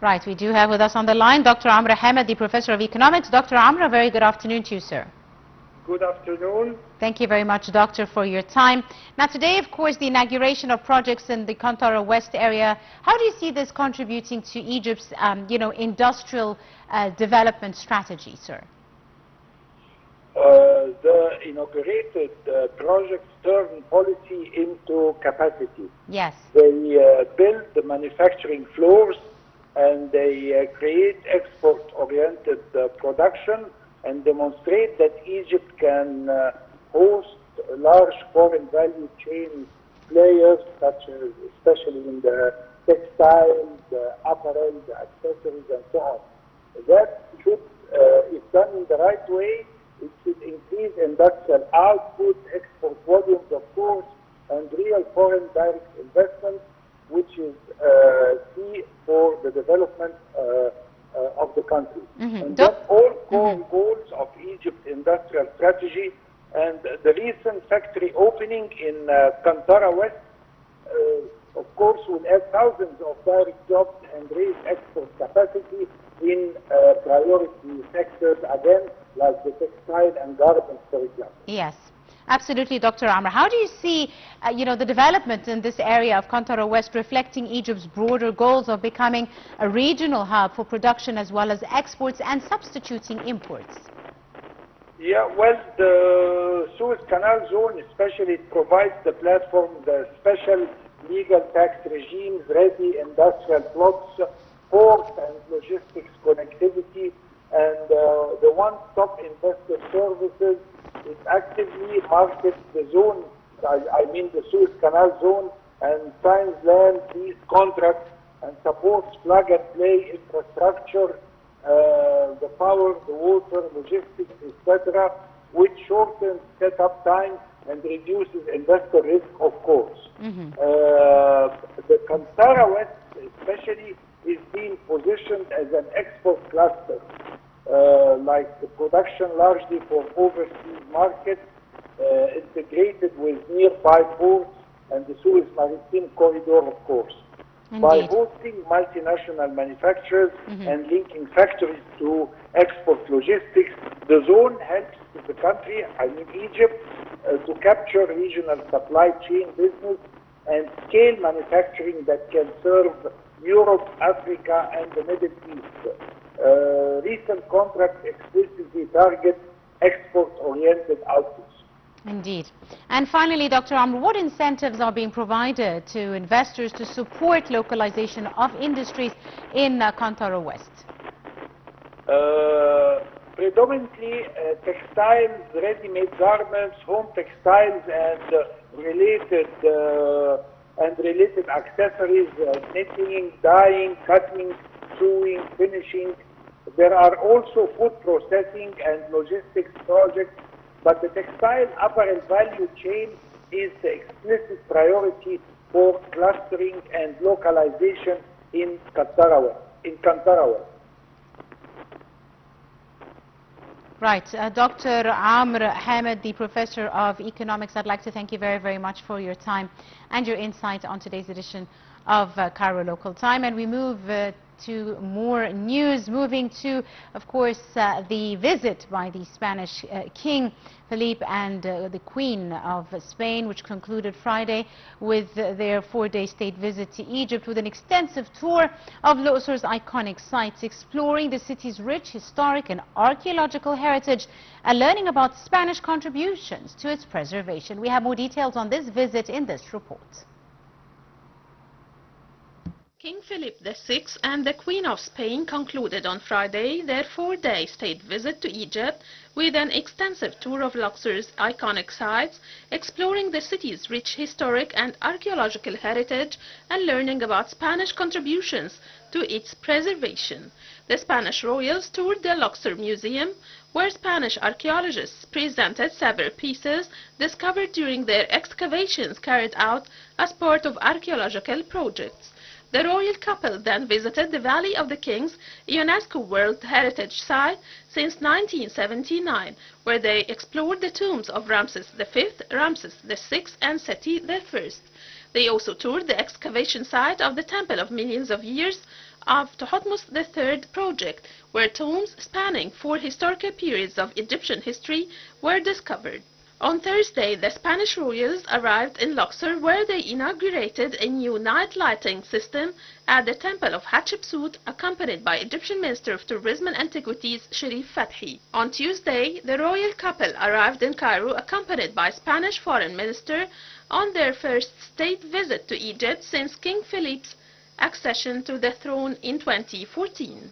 Right, we do have with us on the line Dr. Amr Hamad, the Professor of Economics. Dr. Amr, a very good afternoon to you, sir. Good afternoon. Thank you very much, Doctor, for your time. Now, today, of course, the inauguration of projects in the Kantara West area. How do you see this contributing to Egypt's, industrial development strategy, sir? The inaugurated projects turn policy into capacity. Yes. They build the manufacturing floors and they create export-oriented production and demonstrate that Egypt can host large foreign value chain players, such as especially in the textiles, the apparel, the accessories, and so on. That should, if done in the right way, it should increase industrial output, export volumes, of course, and real foreign direct investment, which is key for the development of the country. And that's all core goals of Egypt's industrial strategy. And the recent factory opening in Kantara West, of course, will add thousands of direct jobs and raise export capacity in priority sectors, again, like the textile and garments, for example. Yes. Absolutely, Dr. Amr. How do you see, the development in this area of Kantara West reflecting Egypt's broader goals of becoming a regional hub for production as well as exports and substituting imports? Yeah, well, the Suez Canal zone especially provides the platform, the special legal tax regimes, ready industrial blocks, port and logistics connectivity, and the one-stop investor services. It actively markets the zone, I mean the Suez Canal zone, and signs land lease contracts and supports plug-and-play infrastructure, the power, the water, logistics, etc., which shortens setup time and reduces investor risk, of course. The Kantara West especially is being positioned as an export cluster. Like the production largely for overseas markets, integrated with nearby ports and the Suez Maritime Corridor, of course. Indeed. By hosting multinational manufacturers and linking factories to export logistics, the zone helps the country, I mean Egypt, to capture regional supply chain business and scale manufacturing that can serve Europe, Africa, and the Middle East. Recent contracts explicitly target export-oriented outputs. Indeed. And finally, Dr. Amr, what incentives are being provided to investors to support localization of industries in Kantara West? Predominantly textiles, ready-made garments, home textiles, and related accessories, knitting, dyeing, cutting, sewing, finishing. There are also food processing and logistics projects, but the textile apparel value chain is the explicit priority for clustering and localization in Kantara West. Right. Dr. Amr Hamad, the Professor of Economics, I'd like to thank you very, very much for your time and your insight on today's edition of Cairo Local Time. And we move to more news, moving to, of course, the visit by the Spanish King Felipe and the Queen of Spain, which concluded Friday with their 4-day state visit to Egypt with an extensive tour of Luxor's iconic sites, exploring the city's rich historic and archaeological heritage and learning about Spanish contributions to its preservation. We have more details on this visit in this report. King Philip VI and the Queen of Spain concluded on Friday their 4-day state visit to Egypt with an extensive tour of Luxor's iconic sites, exploring the city's rich historic and archaeological heritage and learning about Spanish contributions to its preservation. The Spanish royals toured the Luxor Museum, where Spanish archaeologists presented several pieces discovered during their excavations carried out as part of archaeological projects. The royal couple then visited the Valley of the Kings, a UNESCO World Heritage Site since 1979, where they explored the tombs of Ramses V, Ramses VI, and Seti I. They also toured the excavation site of the Temple of Millions of Years of Thutmose III project, where tombs spanning 4 historical periods of Egyptian history were discovered. On Thursday, the Spanish royals arrived in Luxor, where they inaugurated a new night lighting system at the Temple of Hatshepsut, accompanied by Egyptian Minister of Tourism and Antiquities Sherif Fathi. On Tuesday, the royal couple arrived in Cairo, accompanied by Spanish Foreign Minister, on their first state visit to Egypt since King Philip's accession to the throne in 2014.